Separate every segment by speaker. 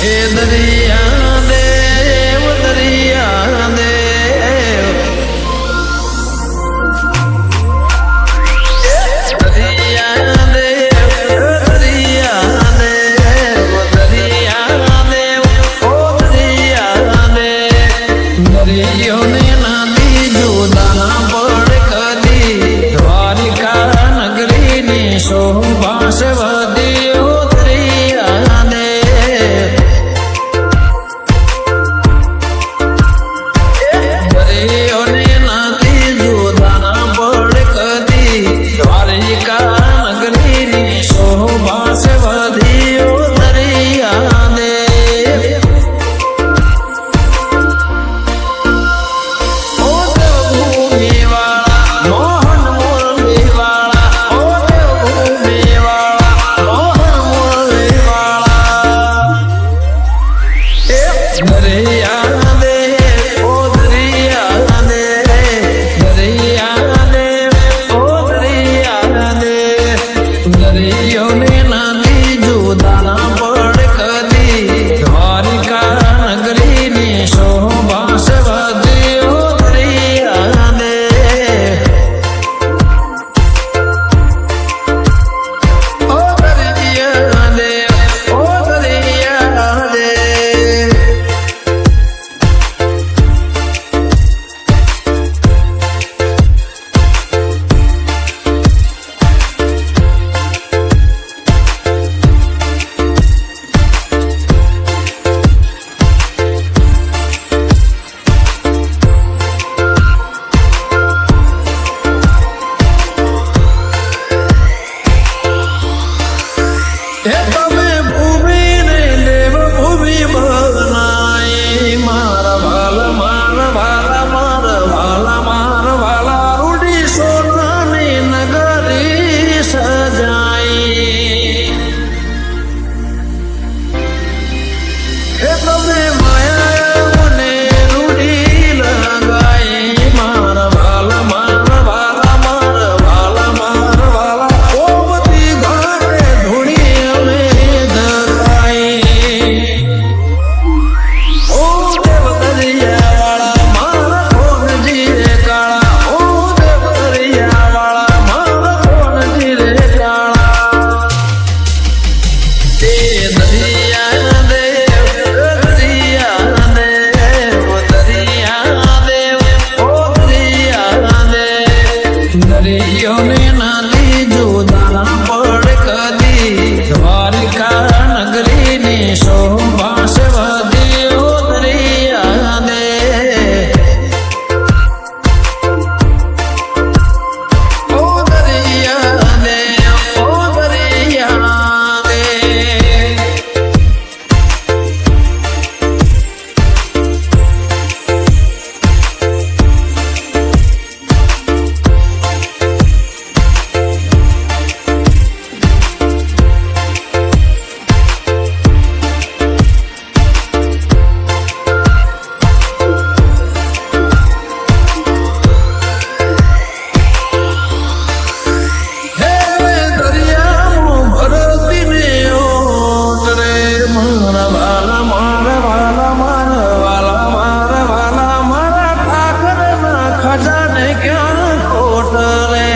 Speaker 1: એ દરિયા દેવ દરિયા દેવ દરિયા દેવ દરિયા દેવ દરિયા દેવ ઓ દરિયા દેવ દરિયો ને નાદી જુદા પડ કદી દ્વારિકા નગરી ની શોભા સે વધી ઓ દરિયા દેવ દરિયો ને નાદી જુદા પડ કદી દ્વારિકા નગરી ની શોભા સે વધી ઓ દરિયા દેવ ઓ દેવભૂમિ વાળા મોહન મુરલી વાળા ઓ દેવભૂમિ વાળા મોહન મુરલી વાળા દરિયા દેવ ઓ દરિયા દેવ દરિયા દેવ ઓ દરિયા દેવ દરિયો ને નાદી જુદા પડ કદી દ્વારિકા નગરી ની શોભા સે વધી ઓ દરિયા દેવ ઓ દરિયા દેવ ઓ દરિયા દેવ હે તમે ભૂમિ ને દેવ ભૂમિ બનાય મારા વાલા મારા વાલા મારા વાલા મારા વાલા રૂડી સોનાની નગરી સજાઈ હે તમે માયા મને રૂડી લગાઈ મારા વાલા મારા વાલા મારા વાલા મારા વાલા ઓમતી ઘાટે ધૂણી અમે ધરાઈ ઓ દેવ દરિયા વાળા મારા કોનજી રે કાળા ઓ દેવ દરિયા વાળા મારા કોનજી રે કાળા એ દરિયા દેવ દરિયા દેવ દરિયા દેવ ઓ દરિયા દેવ દરિયો ને નાદી જુદા પડ કદી દ્વારિકા નગરી ની શોભા સે વધી ઓ દરિયા દેવ ઓ દરિયા દેવ ઓ દરિયા દેવ હે દરિયામાં ભરતી ને ઓટ રે મારા વાલા મારા વાલા મારા વાલા મારા વાલા મારા ઠાકરના ખજાને ક્યાં ખોટ રે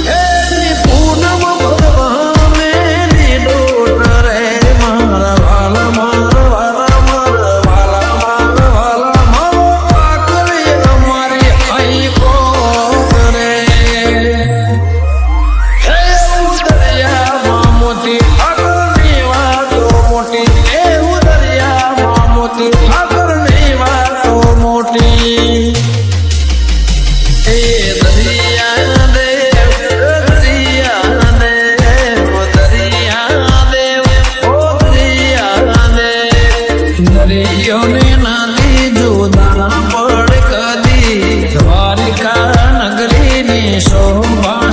Speaker 1: હે પૂનમ ભગવાને ની ડોટ રે મારા વાલા મારા વાલા મારા વાલા મારા વાલા મારો ઠાકરે અમારી અહીં કોટ રે હે દરિયામાં મોતી ઠાકરની વાતો મોટી હે દરિયામાં મોતી ઠાકરની વાતો મોટી એ દરિયા દેવ દરિયા દેવ દરિયા દેવ ઓ દરિયા દેવ દરિયો ને નાદી જુદા પડ કદી દ્વારિકા નગરી ની શોભા